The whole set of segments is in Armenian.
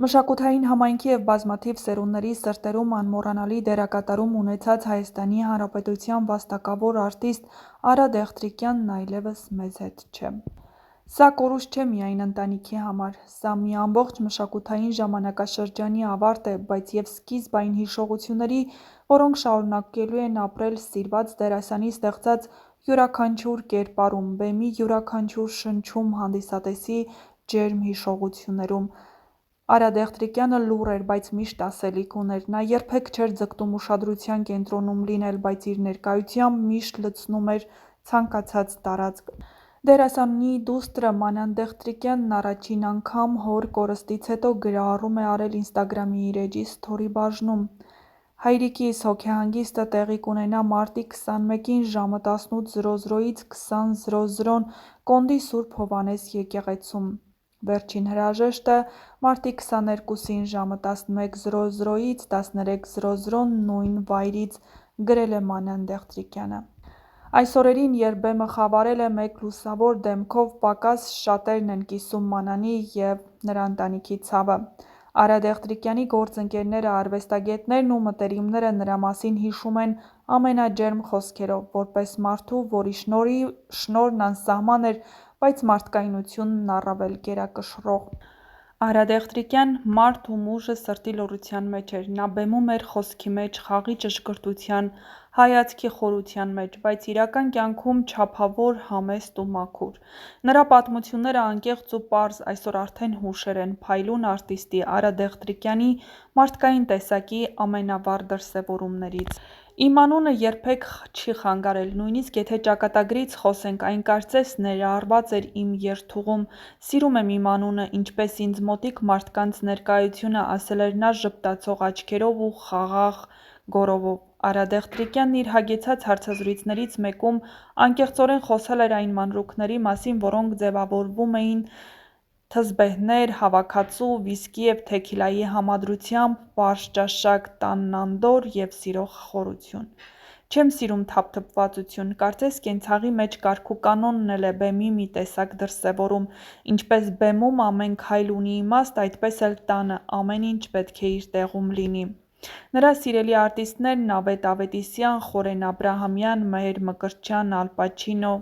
Մշակութային համայնքի և բազմաթիվ սերունդների սրտերում անմոռանալի դերակատարում ունեցած Հայաստանի Հանրապետության վաստակավոր արտիստ Արա Դեղտրիկյանն այլևս մեզ հետ չէ։ Սա կորուստ չէ միայն ընտանիքի համար, սա մի ամբողջ մշակութային ժամանակաշրջանի ավարտ է, բայց և սկիզբ այն հիշողությունների, որոնք շարունակելու են ապրել սիրված դերասանի ստեղծած յուրաքանչյուր կերպարում, բեմի յուրաքանչյուր շնչում, հանդիսատեսի ջերմ հիշողություններում։ Արա Դեղտրիկյանը լուռ էր, բայց միշտ ասելիք ուներ։ Նա երբեք չէր ձգտում ուշադրության կենտրոնում լինել, բայց իր ներկայությամբ միշտ լցնում էր ցանկացած տարածք։ Դերասանի դուստրը Մանան Դեղտրիկյանն առաջին անգամ հոր կորստից հետո գրառում է արել Ինստագրամի իր էջի սթորի բաժնում. «Հայրիկիս հոգեհանգիստը տեղի կունենա մարտի 21-ին ժամը 18:00-ից 20:00 Կոնդի Սուրբ Հովհաննես եկեղեցում։ Վերջին հրաժեշտը մարտի 22-ին ժամը 11:00-ից 13:00 նույն վայրից», գրել է Մանան Դեղտրիկյանը։ Այս օրերին, երբ բեմը խավարել է մեկ լուսավոր դեմքով, պակաս շատերն են կիսում Մանանի և նրա ընտանիքի ցավը։ Արա Դեղտրիկյանի գործընկերները, արվեստագետներն ու մտերիմները նրա մասին հիշում են ամենաջերմ խոսքերով, որպես մարդու, որի շնորհն անսահման էր, բայց մարդկայնությունն առավել գերակշռող։ Արա Դեղտրիկյան մարդ ում ուժը սրտի լռության մեջ էր։ Նա բեմում էր խոսքի մեջ, խաղի ճշգրտության, հայացքի խորության մեջ, բայց իրական կյանքում չափավոր, համեստ ու մաքուր։ Նրա պատմությունները անկեղծ ու պարզ այսօր արդեն հուշեր են փայլուն արտիստի Արա Դեղտրիկյանի մարդկային տեսակի ամենավառ դրսևորումներից։ Իմ անունը երբեք չի խանգարել, նույնիսկ եթե ճակատագրից խոսենք, այն կարծես ներառված էր իմ երթուղում։ Սիրում եմ իմ անունը, ինչպես ինձ մոտիկ մարդկանց ներկայությունը, ասել էր նա ժպտացող աչքերով ու խաղաղ գոռովով։ Արա Դեղտրիկյանն իր հագեցած հարցազրույցներից մեկում անկեղծորեն խոսել էր այն մանրուքների մասին, որոնք ձևավորվում էին թզբեհներ, հավաքածու, վիսկի և թեքիլայի համադրությամբ, պարզ ճաշակ, տաննանդոր և սիրո խորություն։ Չեմ սիրում թափթփվածություն, կարծես կենցաղի մեջ կարգուկանոնն էլ է բեմի մի տեսակ դրսևորում։ Ինչպես բեմում ամեն քայլ ունի իմաստ, այդպես էլ տանը ամեն ինչ պետք է իր տեղում լինի։ Նրա սիրելի արտիստներն Ավետ Ավետիսյան, Խորեն Աբրահամյան, Մհեր Մկրտչյան, Ալ Պաչինո։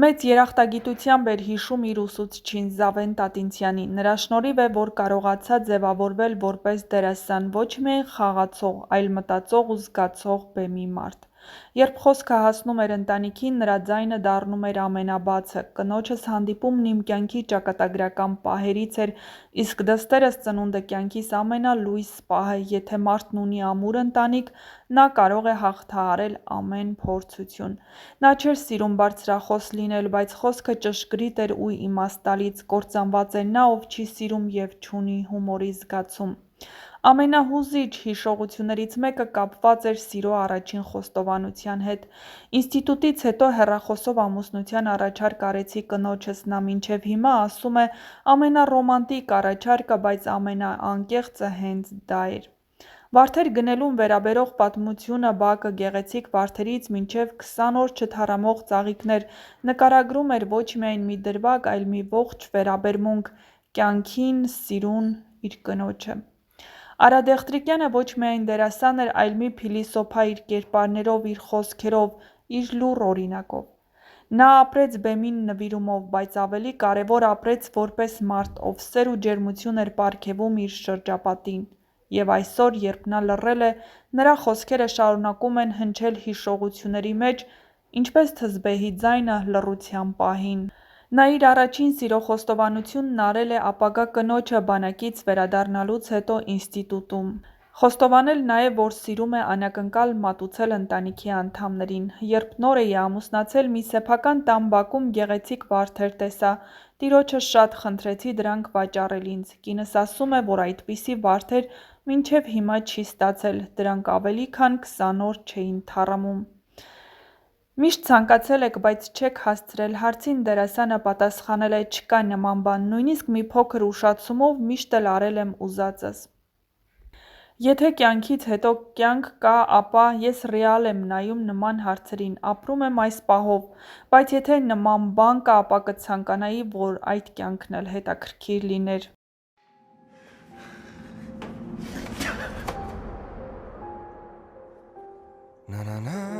Մեծ երախտագիտությամբ էր հիշում իր ուսուցչին՝ Զավեն Տատինցյանին։ Նրա շնորհիվ է, որ կարողացա ձևավորվել որպես դերասան, ոչ միայն խաղացող, այլ մտածող ու զգացող բեմի մարդ։ Երբ խոսքը հասնում էր ընտանիքին, նրա ձայնը դառնում էր ամենաբացը։ Կնոջս հանդիպումն իմ կյանքի ճակատագրական պահերից էր, իսկ դստերս ծնունդը կյանքիս ամենալույս պահը։ Եթե մարդն ունի ամուր ընտանիք, նա կարող է հաղթահարել ամեն փորձություն։ Նա չէր սիրում բարձրախոս լինել, բայց խոսքը ճշգրիտ էր ու իմաստալից։ Կործանված է նա, ով չի սիրում և չունի հումորի զգացում։ Ամենահուզիչ հիշողություններից մեկը կապված էր սիրո առաջին խոստովանության հետ։ Ինստիտուտից հետո հեռախոսով ամուսնության առաջարկ արեցի կնոջս։ Նա մինչև հիմա ասում է՝ ամենառոմանտիկ առաջարկը, բայց ամենաանկեղծը հենց դա էր։ Վարդեր գնելուն վերաբերող պատմությունը բակը գեղեցիկ վարդերից մինչև 20 օր չթառամող ծաղիկներ նկարագրում էր ոչ միայն մի դրվագ, այլ մի ողջ վերաբերմունք կյանքին, սիրուն, իր կնոջը։ Արա Դեղտրիկյանը ոչ միայն դերասան էր, այլ մի փիլիսոփա իր կերպարներով, իր խոսքերով, իր լուռ օրինակով։ Նա ապրեց բեմին նվիրումով, բայց ավելի կարևոր ապրեց որպես մարդ, ով սեր ու ջերմություն էր պարգևում իր շրջապատին։ Եվ այսօր, երբ նա լռել է, նրա խոսքերը շարունակում են հնչել հիշողությունների մեջ, ինչպես թզբեհի ձայնը լռության պահին։ Նա իր առաջին սիրո խոստովանությունն արել է ապագա կնոջը բանակից վերադառնալուց հետո ինստիտուտում։ Խոստովանել նաև, որ սիրում է անակնկալ մատուցել ընտանիքի անդամներին։ Երբ նոր էի ամուսնացել, մի սեփական տան բակում գեղեցիկ վարդեր տեսա։ Տիրոջը շատ խնդրեցի դրանք վաճառել ինձ։ Կինս ասում է, որ այդպիսի վարդեր մինչև հիմա չի ստացել, դրանք ավելի քան 20 օր չէին թառամում։ Միշտ ցանկացել եք, բայց չեք հասցրել։ Հարցին դերասանը պատասխանել է՝ չկա նման բան, նույնիսկ մի փոքր ուշացումով միշտ էլ արել եմ ուզածս։ Եթե կյանքից հետո կյանք կա, ապա ես ռեալ եմ նայում նման հարցերին, ապրում եմ այս պահով, բայց եթե նման բան կա, ապա կցանկանայի, որ այդ կյանքն էլ հետաքրքիր լիներ։ Na na na